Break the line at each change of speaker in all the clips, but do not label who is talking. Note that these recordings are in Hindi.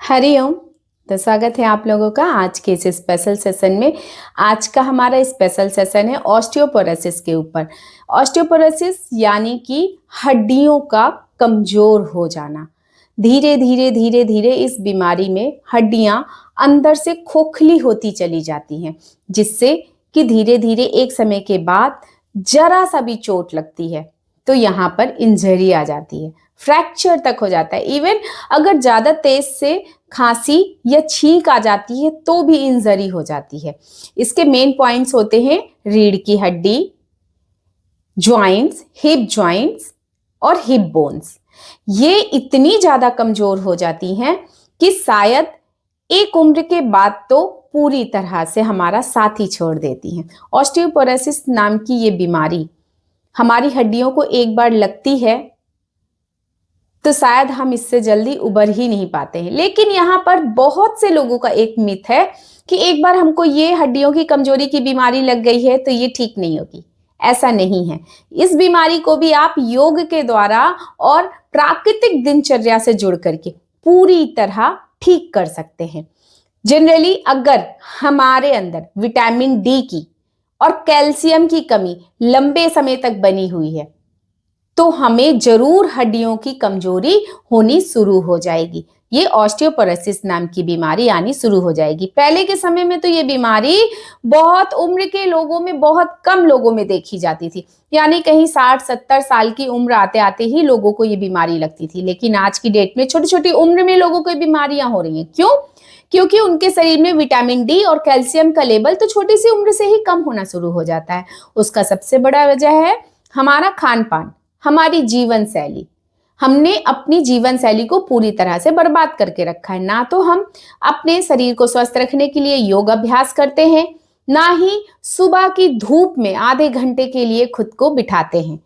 हरिओम। तो स्वागत है आप लोगों का आज के इस स्पेशल सेशन में। आज का हमारा स्पेशल सेशन है ऑस्टियोपोरोसिस के ऊपर। ऑस्टियोपोरोसिस यानी कि हड्डियों का कमजोर हो जाना। धीरे धीरे धीरे धीरे इस बीमारी में हड्डियां अंदर से खोखली होती चली जाती हैं, जिससे कि धीरे धीरे एक समय के बाद जरा सा भी चोट लगती है तो यहाँ पर इंजरी आ जाती है, फ्रैक्चर तक हो जाता है। इवन अगर ज्यादा तेज से खांसी या छींक आ जाती है तो भी इंजरी हो जाती है। इसके मेन पॉइंट्स होते हैं रीढ़ की हड्डी, जॉइंट्स, हिप जॉइंट्स और हिप बोन्स। ये इतनी ज्यादा कमजोर हो जाती हैं कि शायद एक उम्र के बाद तो पूरी तरह से हमारा साथ ही छोड़ देती हैं। ऑस्टियोपोरोसिस नाम की ये बीमारी हमारी हड्डियों को एक बार लगती है तो शायद हम इससे जल्दी उबर ही नहीं पाते हैं। लेकिन यहाँ पर बहुत से लोगों का एक मिथ है कि एक बार हमको ये हड्डियों की कमजोरी की बीमारी लग गई है तो ये ठीक नहीं होगी। ऐसा नहीं है। इस बीमारी को भी आप योग के द्वारा और प्राकृतिक दिनचर्या से जुड़ करके पूरी तरह ठीक कर सकते हैं। जनरली अगर हमारे अंदर विटामिन डी की और कैल्शियम की कमी लंबे समय तक बनी हुई है तो हमें जरूर हड्डियों की कमजोरी होनी शुरू हो जाएगी। ये ऑस्टियोपोरोसिस नाम की बीमारी आनी शुरू हो जाएगी। पहले के समय में तो ये बीमारी बहुत उम्र के लोगों में, बहुत कम लोगों में देखी जाती थी, यानी कहीं 60-70 साल की उम्र आते आते ही लोगों को ये बीमारी लगती थी। लेकिन आज की डेट में छोटी छोटी उम्र में लोगों को बीमारियां हो रही हैं। क्यों? क्योंकि उनके शरीर में विटामिन डी और कैल्शियम का लेवल तो छोटी सी उम्र से ही कम होना शुरू हो जाता है। उसका सबसे बड़ा वजह है हमारा खान पान, हमारी जीवन शैली। हमने अपनी जीवन शैली को पूरी तरह से बर्बाद करके रखा है। ना तो हम अपने शरीर को स्वस्थ रखने के लिए योग अभ्यास करते हैं, ना ही सुबह की धूप में आधे घंटे के लिए खुद को बिठाते हैं।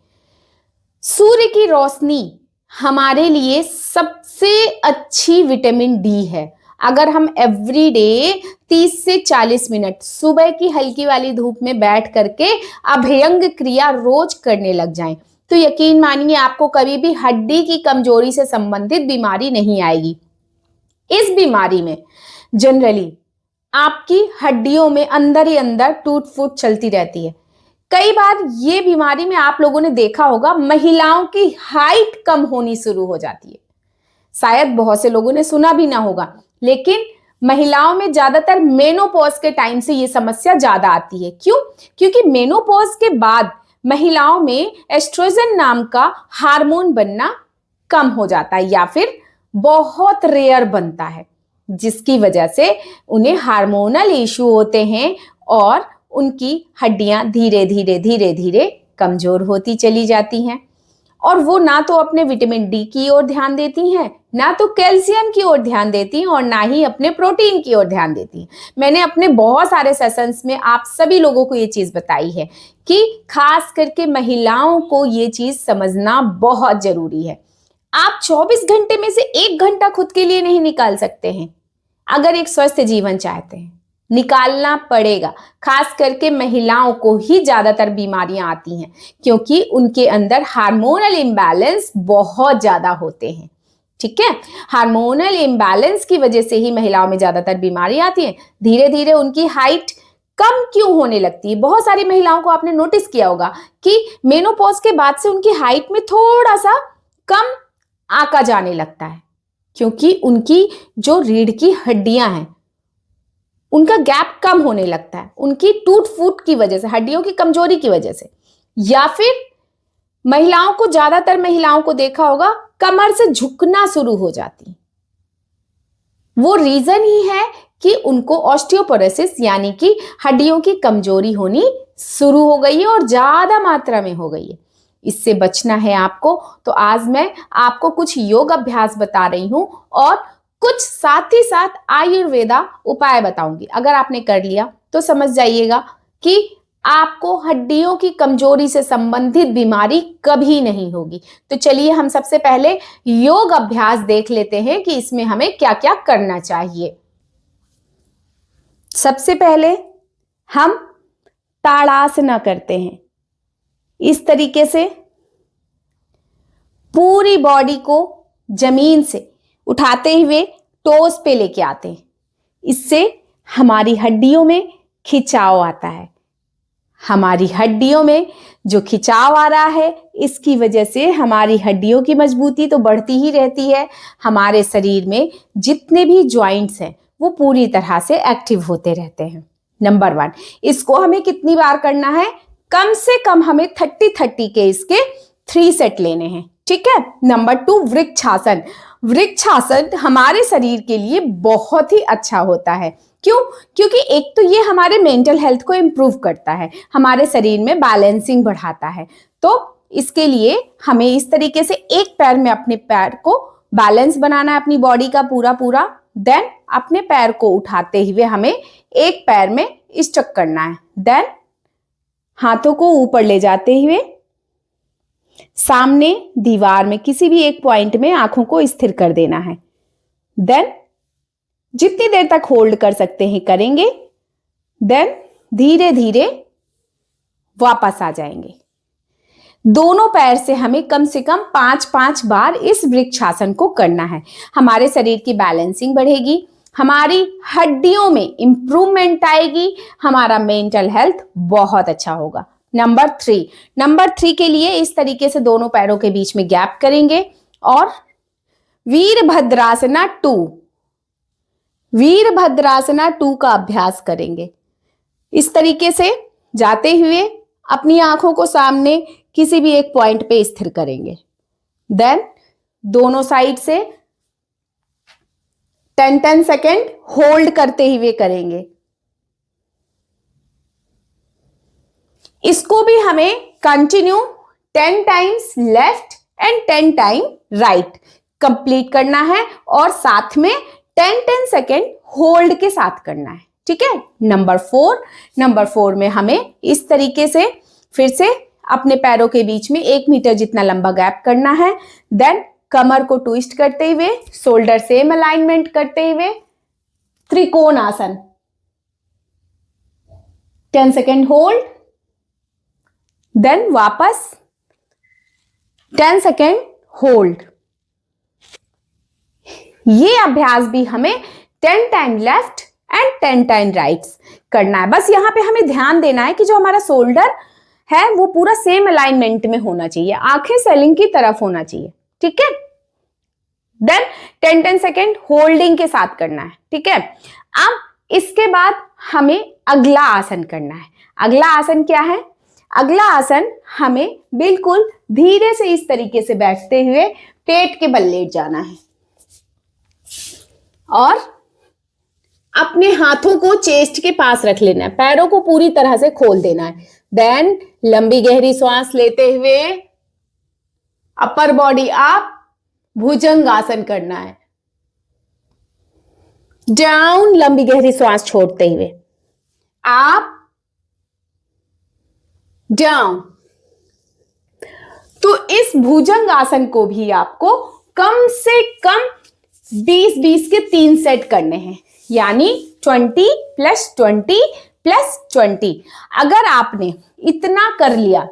सूर्य की रोशनी हमारे लिए सबसे अच्छी विटामिन डी है। अगर हम एवरीडे 30 से 40 मिनट सुबह की हल्की वाली धूप में बैठ करके अभ्यंग क्रिया रोज करने लग जाएं तो यकीन मानिए आपको कभी भी हड्डी की कमजोरी से संबंधित बीमारी नहीं आएगी। इस बीमारी में जनरली आपकी हड्डियों में अंदर ही अंदर टूट फूट चलती रहती है। कई बार ये बीमारी में आप लोगों ने देखा होगा महिलाओं की हाइट कम होनी शुरू हो जाती है। शायद बहुत से लोगों ने सुना भी ना होगा, लेकिन महिलाओं में ज्यादातर मेनोपॉज के टाइम से ये समस्या ज्यादा आती है। क्यों? क्योंकि मेनोपॉज के बाद महिलाओं में एस्ट्रोजन नाम का हार्मोन बनना कम हो जाता है या फिर बहुत रेयर बनता है, जिसकी वजह से उन्हें हार्मोनल इशू होते हैं और उनकी हड्डियां धीरे धीरे धीरे धीरे कमजोर होती चली जाती हैं। और वो ना तो अपने विटामिन डी की ओर ध्यान देती हैं, ना तो कैल्शियम की ओर ध्यान देती हैं और ना ही अपने प्रोटीन की ओर ध्यान देती हैं। मैंने अपने बहुत सारे सेशंस में आप सभी लोगों को ये चीज बताई है कि खास करके महिलाओं को ये चीज समझना बहुत जरूरी है। आप 24 घंटे में से 1 घंटा खुद के लिए नहीं निकाल सकते हैं। अगर एक स्वस्थ जीवन चाहते हैं, निकालना पड़ेगा। खास करके महिलाओं को ही ज्यादातर बीमारियां आती हैं क्योंकि उनके अंदर हार्मोनल इम्बैलेंस बहुत ज्यादा होते हैं। ठीक है, हार्मोनल इम्बैलेंस की वजह से ही महिलाओं में ज्यादातर बीमारी आती है। धीरे धीरे उनकी हाइट कम क्यों होने लगती है? बहुत सारी महिलाओं को आपने नोटिस किया होगा कि मेनोपॉज के बाद से उनकी हाइट में थोड़ा सा कम आका जाने लगता है, क्योंकि उनकी जो रीढ़ की हड्डियां हैं उनका गैप कम होने लगता है, उनकी टूट फूट की वजह से, हड्डियों की कमजोरी की वजह से। या फिर महिलाओं को, ज्यादातर महिलाओं को देखा होगा कमर से झुकना शुरू हो जाती। वो रीजन ही है कि उनको ऑस्टियोपोरोसिस यानी कि हड्डियों की कमजोरी होनी शुरू हो गई है और ज्यादा मात्रा में हो गई है। इससे बचना है आपको, तो आज मैं आपको कुछ योग अभ्यास बता रही हूं और कुछ साथ ही साथ आयुर्वेदा उपाय बताऊंगी। अगर आपने कर लिया तो समझ जाइएगा कि आपको हड्डियों की कमजोरी से संबंधित बीमारी कभी नहीं होगी। तो चलिए हम सबसे पहले योग अभ्यास देख लेते हैं कि इसमें हमें क्या क्या करना चाहिए। सबसे पहले हम ताड़ासना करते हैं। इस तरीके से पूरी बॉडी को जमीन से उठाते हुए टोस पे लेके आते हैं। इससे हमारी हड्डियों में खिंचाव आता है। हमारी हड्डियों में जो खिंचाव आ रहा है, इसकी वजह से हमारी हड्डियों की मजबूती तो बढ़ती ही रहती है। हमारे शरीर में जितने भी जॉइंट्स हैं वो पूरी तरह से एक्टिव होते रहते हैं। नंबर 1, इसको हमें कितनी बार करना है? कम से कम हमें 30-30 के इसके 3 सेट लेने हैं। ठीक है। नंबर 2, वृक्षासन। वृक्षासन हमारे शरीर के लिए बहुत ही अच्छा होता है। क्यों? क्योंकि एक तो ये हमारे मेंटल हेल्थ को इम्प्रूव करता है, हमारे शरीर में बैलेंसिंग बढ़ाता है। तो इसके लिए हमें इस तरीके से एक पैर में अपने पैर को बैलेंस बनाना है, अपनी बॉडी का पूरा पूरा। देन अपने पैर को उठाते हुए हमें एक पैर में स्टक करना है। देन हाथों को ऊपर ले जाते हुए सामने दीवार में किसी भी एक पॉइंट में आंखों को स्थिर कर देना है। देन जितनी देर तक होल्ड कर सकते हैं करेंगे। देन धीरे धीरे वापस आ जाएंगे। दोनों पैर से हमें कम से कम 5-5 बार इस वृक्षासन को करना है। हमारे शरीर की बैलेंसिंग बढ़ेगी, हमारी हड्डियों में इंप्रूवमेंट आएगी, हमारा मेंटल हेल्थ बहुत अच्छा होगा। नंबर 3 के लिए इस तरीके से दोनों पैरों के बीच में गैप करेंगे और वीरभद्रासना 2 का अभ्यास करेंगे। इस तरीके से जाते हुए अपनी आंखों को सामने किसी भी एक पॉइंट पे स्थिर करेंगे। देन दोनों साइड से 10-10 सेकेंड होल्ड करते हुए करेंगे। इसको भी हमें continue 10 times left and 10 time right complete करना है और साथ में 10-10 सेकेंड होल्ड के साथ करना है। ठीक है। नंबर 4 में हमें इस तरीके से फिर से अपने पैरों के बीच में 1 मीटर जितना लंबा गैप करना है। देन कमर को ट्विस्ट करते हुए, शोल्डर सेम अलाइनमेंट करते हुए त्रिकोण आसन। 10 सेकेंड होल्ड, देन वापस 10 सेकेंड होल्ड। ये अभ्यास भी हमें 10 time left and 10 time rights करना है। बस यहां पे हमें ध्यान देना है कि जो हमारा शोल्डर है वो पूरा सेम अलाइनमेंट में होना चाहिए, आंखें सेलिंग की तरफ होना चाहिए। ठीक है। देन 10-10 सेकेंड होल्डिंग के साथ करना है। ठीक है। अब इसके बाद हमें अगला आसन करना है। अगला आसन क्या है? अगला आसन हमें बिल्कुल धीरे से इस तरीके से बैठते हुए पेट के बल लेट जाना है और अपने हाथों को चेस्ट के पास रख लेना है, पैरों को पूरी तरह से खोल देना है। देन लंबी गहरी सांस लेते हुए अपर बॉडी अप, भुजंग आसन करना है। डाउन, लंबी गहरी सांस छोड़ते हुए अप, डाउन। तो इस भुजंग आसन को भी आपको कम से कम 20-20 के 3 सेट करने हैं, यानी 20+20+20। अगर आपने इतना कर लिया,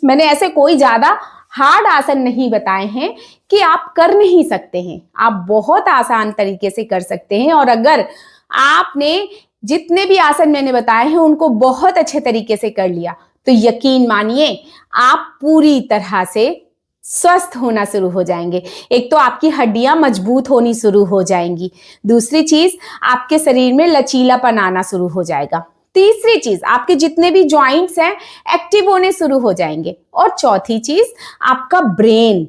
मैंने ऐसे कोई ज्यादा हार्ड आसन नहीं बताए हैं कि आप कर नहीं सकते हैं, आप बहुत आसान तरीके से कर सकते हैं। और अगर आपने जितने भी आसन मैंने बताए हैं उनको बहुत अच्छे तरीके से कर लिया तो यकीन मानिए आप पूरी तरह से स्वस्थ होना शुरू हो जाएंगे। एक तो आपकी हड्डियां मजबूत होनी शुरू हो जाएंगी, दूसरी चीज आपके शरीर में लचीलापन आना शुरू हो जाएगा, तीसरी चीज आपके जितने भी जॉइंट्स हैं एक्टिव होने शुरू हो जाएंगे, और चौथी चीज आपका ब्रेन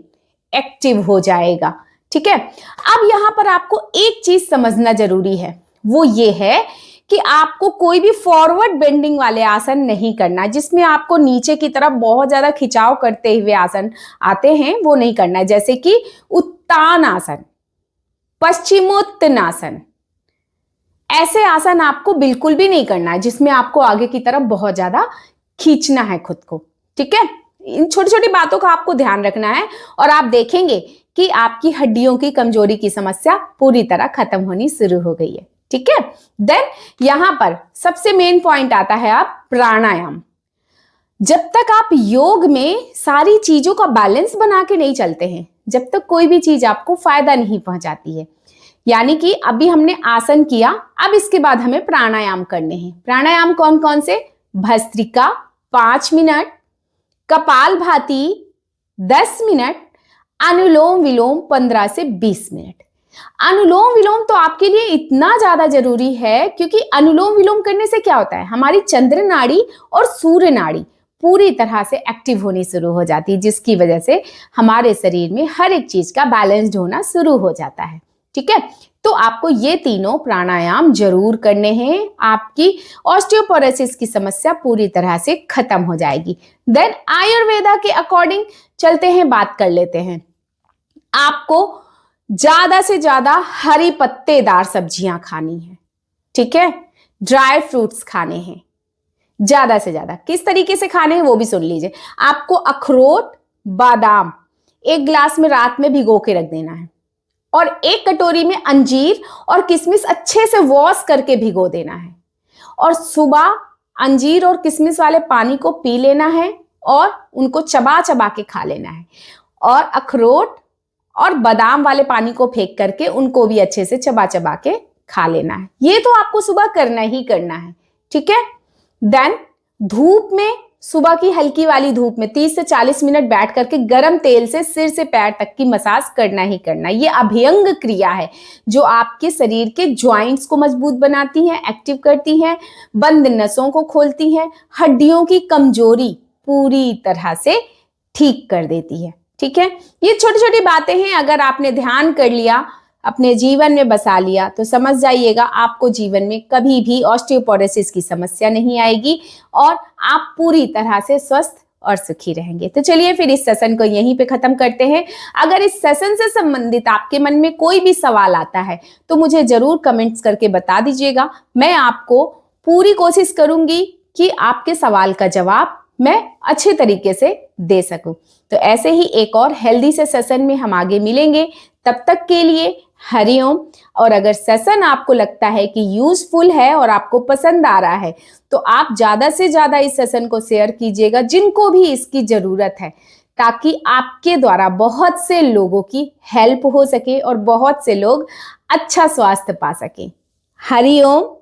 एक्टिव हो जाएगा। ठीक है। अब यहां पर आपको एक चीज समझना जरूरी है, वो ये है कि आपको कोई भी फॉरवर्ड बेंडिंग वाले आसन नहीं करना, जिसमें आपको नीचे की तरफ बहुत ज्यादा खिंचाव करते हुए आसन आते हैं, वो नहीं करना है। जैसे कि उत्तान आसन, पश्चिमोत्तानासन, ऐसे आसन आपको बिल्कुल भी नहीं करना है जिसमें आपको आगे की तरफ बहुत ज्यादा खींचना है खुद को। ठीक है। इन छोटी छोटी बातों का आपको ध्यान रखना है और आप देखेंगे कि आपकी हड्डियों की कमजोरी की समस्या पूरी तरह खत्म होनी शुरू हो गई है। ठीक है। देन यहां पर सबसे मेन पॉइंट आता है आप प्राणायाम। जब तक आप योग में सारी चीजों का बैलेंस बना के नहीं चलते हैं, जब तक कोई भी चीज आपको फायदा नहीं पहुंचाती है। यानी कि अभी हमने आसन किया, अब इसके बाद हमें प्राणायाम करने हैं। प्राणायाम कौन कौन से? भस्त्रिका 5 मिनट, कपालभाति 10 मिनट, अनुलोम विलोम 15 से 20 मिनट। अनुलोम विलोम तो आपके लिए इतना ज्यादा जरूरी है क्योंकि अनुलोम विलोम करने से क्या होता है, हमारी चंद्र नाड़ी और सूर्य नाड़ी पूरी तरह से एक्टिव होनी शुरू हो जाती है, जिसकी वजह से हमारे शरीर में हर एक चीज का बैलेंस्ड होना शुरू हो जाता है। ठीक है, तो आपको ये तीनों प्राणायाम जरूर करने हैं, आपकी ऑस्टियोपोरोसिस की समस्या पूरी तरह से खत्म हो जाएगी। देन आयुर्वेदा के अकॉर्डिंग चलते हैं, बात कर लेते हैं। आपको ज्यादा से ज्यादा हरी पत्तेदार सब्जियां खानी है। ठीक है, ड्राई फ्रूट्स खाने हैं ज्यादा से ज्यादा। किस तरीके से खाने हैं वो भी सुन लीजिए। आपको अखरोट, बादाम 1 गिलास में रात में भिगो के रख देना है और 1 कटोरी में अंजीर और किशमिश अच्छे से वॉश करके भिगो देना है और सुबह अंजीर और किशमिश वाले पानी को पी लेना है और उनको चबा चबा के खा लेना है और अखरोट और बादाम वाले पानी को फेंक करके उनको भी अच्छे से चबा चबा के खा लेना है। ये तो आपको सुबह करना ही करना है। ठीक है, देन धूप में, सुबह की हल्की वाली धूप में 30 से 40 मिनट बैठ करके गर्म तेल से सिर से पैर तक की मसाज करना ही करना। ये अभ्यंग क्रिया है जो आपके शरीर के ज्वाइंट्स को मजबूत बनाती है, एक्टिव करती है, बंद नसों को खोलती है, हड्डियों की कमजोरी पूरी तरह से ठीक कर देती है। ठीक है, ये छोटी छोटी बातें हैं, अगर आपने ध्यान कर लिया, अपने जीवन में बसा लिया तो समझ जाइएगा आपको जीवन में कभी भी ऑस्टियोपोरोसिस की समस्या नहीं आएगी और आप पूरी तरह से स्वस्थ और सुखी रहेंगे। तो चलिए फिर इस सेशन को यहीं पे खत्म करते हैं। अगर इस सेशन से संबंधित आपके मन में कोई भी सवाल आता है तो मुझे जरूर कमेंट्स करके बता दीजिएगा। मैं आपको पूरी कोशिश करूंगी कि आपके सवाल का जवाब मैं अच्छे तरीके से दे सकूं। तो ऐसे ही एक और हेल्दी से सेशन में हम आगे मिलेंगे। तब तक के लिए हरिओम। और अगर सेशन आपको लगता है कि यूजफुल है और आपको पसंद आ रहा है तो आप ज्यादा से ज्यादा इस सेशन को शेयर कीजिएगा जिनको भी इसकी जरूरत है, ताकि आपके द्वारा बहुत से लोगों की हेल्प हो सके और बहुत से लोग अच्छा स्वास्थ्य पा सके। हरिओम।